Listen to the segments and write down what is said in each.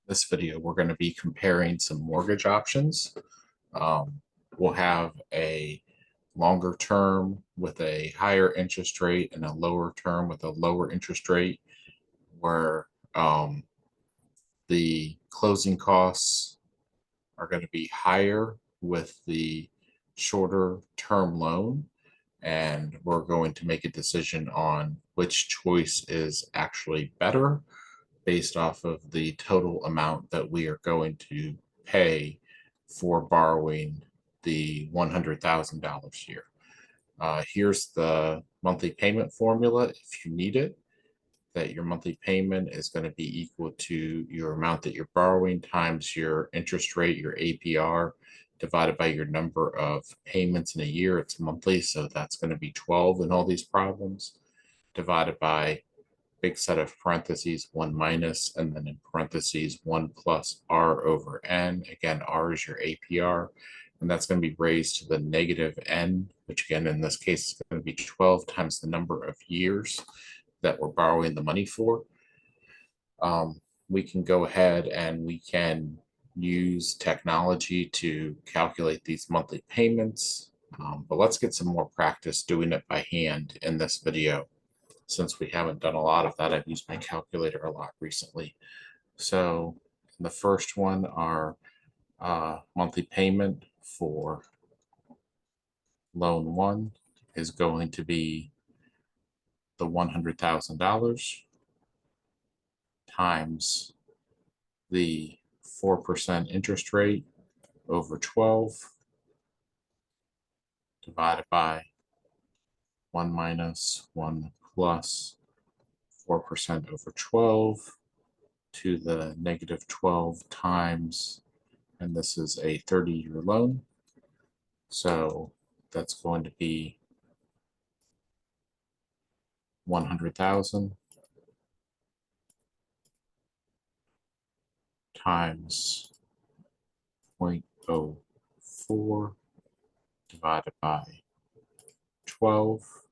This video, we're going to be comparing some mortgage options. Um, we'll have a longer term with a higher interest rate and a lower term with a lower interest rate, where the closing costs are going to be higher with the shorter term loan. And we're going to make a decision on which choice is actually better based off of the total amount that we are going to pay for borrowing the $100,000 here. Here's the monthly payment formula if you need it, that your monthly payment is going to be equal to your amount that you're borrowing times your interest rate, your APR, divided by your number of payments in a year. It's monthly, so that's going to be 12 in all these problems, divided by big set of parentheses, 1 minus, and then in parentheses, 1 plus R over N. Again, R is your APR, and that's going to be raised to the negative N, which again, in this case, is going to be 12 times the number of years that we're borrowing the money for. We can go ahead and we can use technology to calculate these monthly payments, but let's get some more practice doing it by hand in this video. Since we haven't done a lot of that, I've used my calculator a lot recently. So the first one, our monthly payment for loan one is going to be the $100,000 times the 4% interest rate over 12 divided by 1 minus 1 plus 4% over 12 to the negative 12 times, and this is a 30-year loan. So that's going to be 100,000 times 0.04 divided by 12,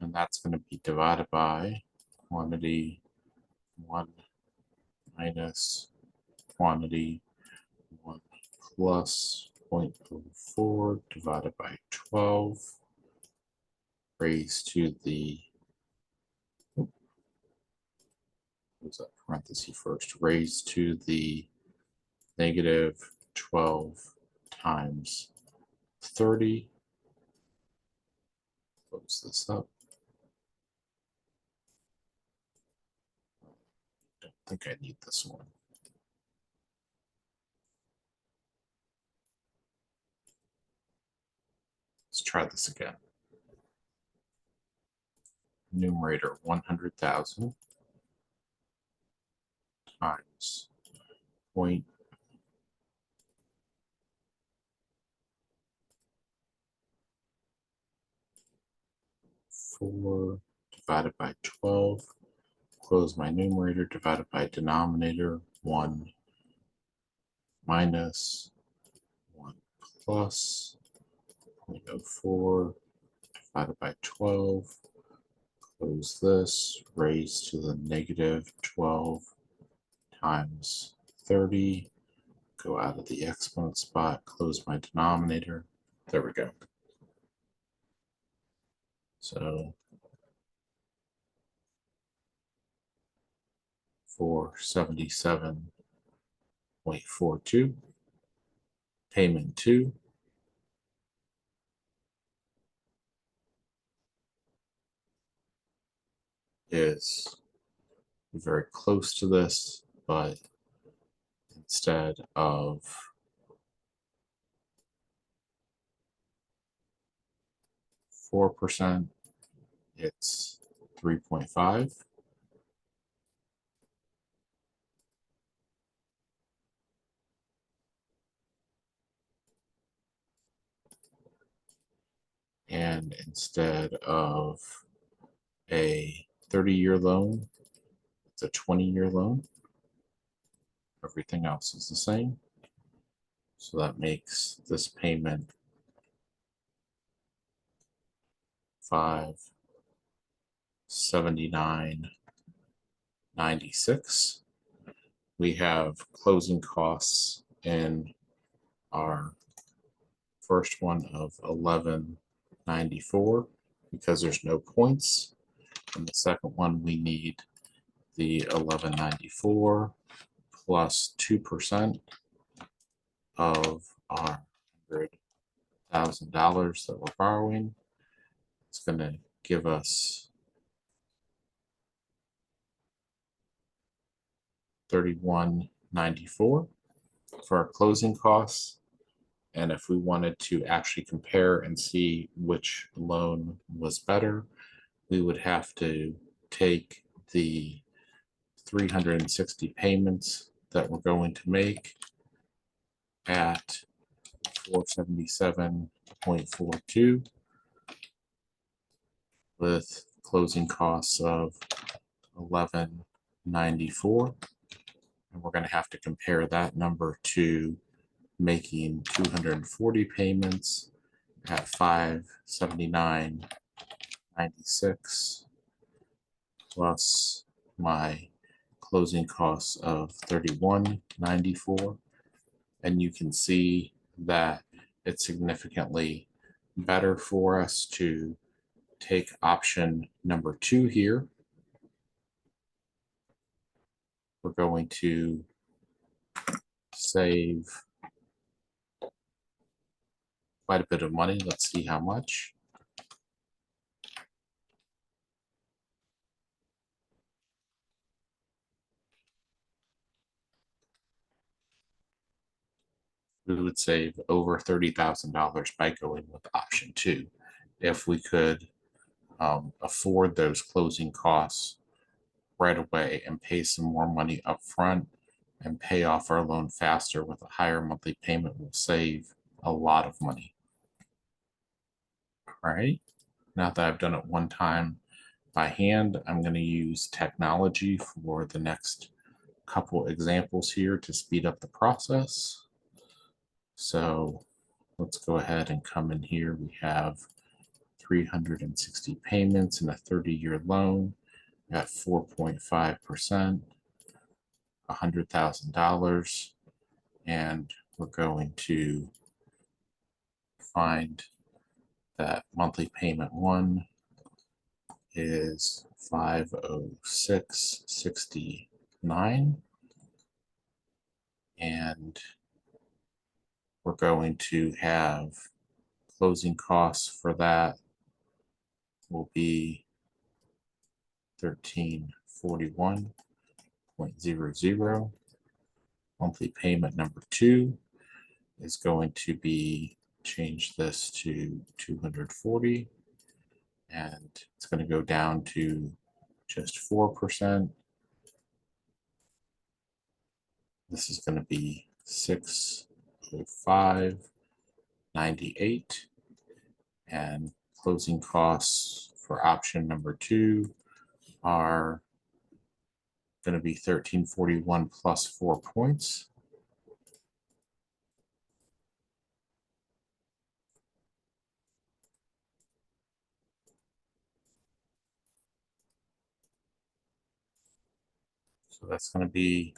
and that's going to be divided by quantity 1 minus quantity 1 plus 0.04 divided by 12 raised to the, what's that parenthesis first, raised to the negative 12 times 30. Close this up. Don't think I need this one. Let's try this again. Numerator 100,000 times 0.4 divided by 12. Close my numerator, divided by denominator, 1 minus 1 plus 0.04 divided by 12. Close this, raised to the negative 12 times 30. Go out of the exponent spot, close my denominator. There we go. So 477.42. Payment 2 is very close to this, but instead of 4%, it's 3.5. And instead of a 30-year loan, it's a 20-year loan. Everything else is the same. So that makes this payment $579.96. we have closing costs in our first one of 1194 because there's no points. And the second one, we need the 1194 plus 2% of our $100,000 that we're borrowing. It's going to give us 3194 for our closing costs. And if we wanted to actually compare and see which loan was better, we would have to take the 360 payments that we're going to make at 477.42 with closing costs of 1194. And we're going to have to compare that number to making 240 payments at 579.96 plus my closing costs of 31.94. And you can see that it's significantly better for us to take option number 2 here. We're going to save quite a bit of money. Let's see how much. We would save over $30,000 by going with option 2 if we could afford those closing costs right away and pay some more money up front and pay off our loan faster with a higher monthly payment. Will save a lot of money. All right, now that I've done it one time by hand, I'm going to use technology for the next couple examples here to speed up the process. So let's go ahead and come in here. We have 360 payments in a 30-year loan at 4.5%, $100,000. And we're going to find that monthly payment 1 is $506.69. And we're going to have closing costs for that will be $1341.00. Monthly payment number 2 is going to be, change this to 240, and it's going to go down to just 4%. This is going to be $605.98, and closing costs for option number 2 are going to be $1341 plus 4 points. So that's going to be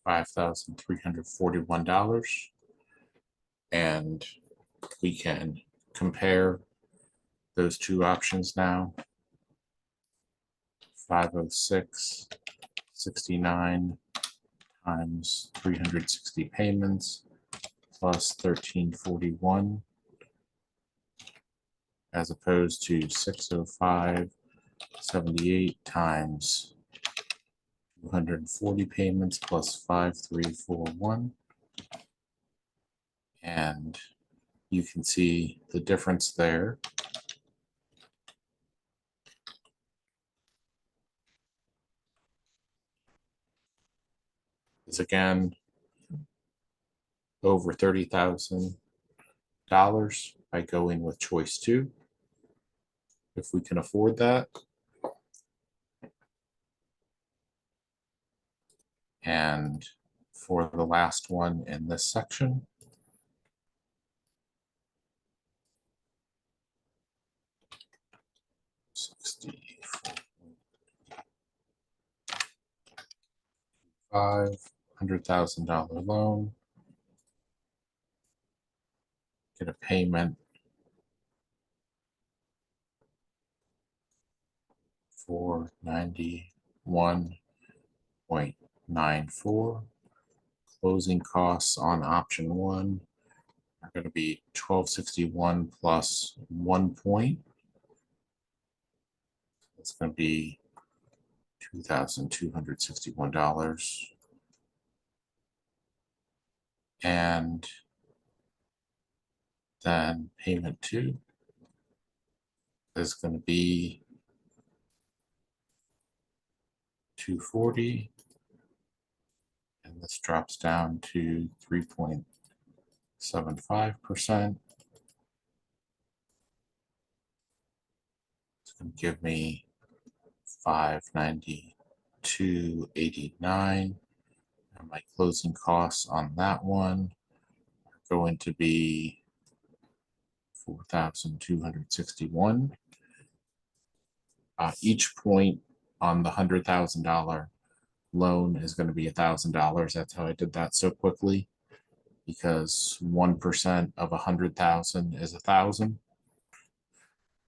$5,341. And we can compare those two options now. 506.69 times 360 payments plus 1341 as opposed to 605.78 times 240 payments plus 5341. And you can see the difference there. Is again over $30,000 by going with choice 2, if we can afford that. And for the last one in this section, $500,000 loan, get a payment for 91.94. Closing costs on option one are going to be $1,261 plus 1 point. It's going to be $2,261. And then payment two is going to be $240. And this drops down to 3.75%. It's going to give me $592.89. And my closing costs on that one are going to be $4,261. Each point on the $100,000 loan is going to be $1,000. That's how I did that so quickly, because 1% of 100,000 is 1,000.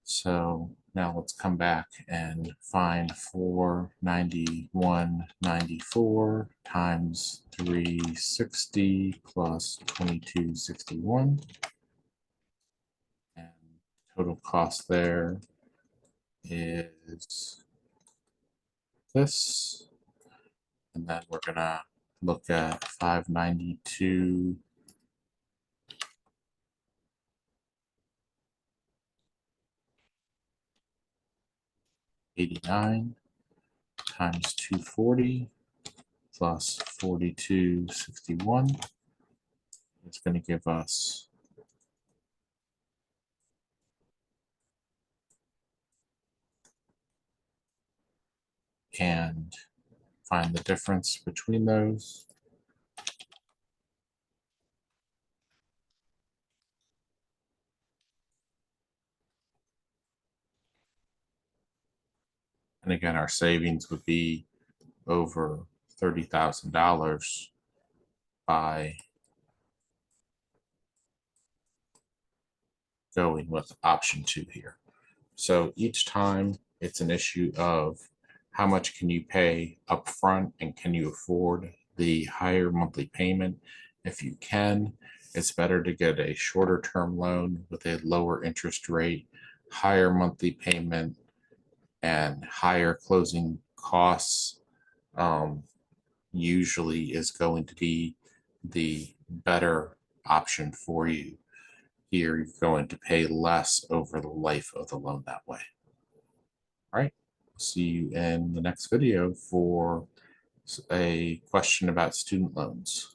So now let's come back and find 491.94 times 360 plus 2261. And total cost there is this. And then we're gonna look at 592.89 times 240 plus 4261. It's going to give us and find the difference between those. And again, our savings would be over $30,000 by going with option two here. So each time it's an issue of how much can you pay upfront and can you afford the higher monthly payment? If you can, it's better to get a shorter term loan with a lower interest rate, higher monthly payment, and higher closing costs. Usually is going to be the better option for you. Here, you're going to pay less over the life of the loan that way. All right, see you in the next video for a question about student loans.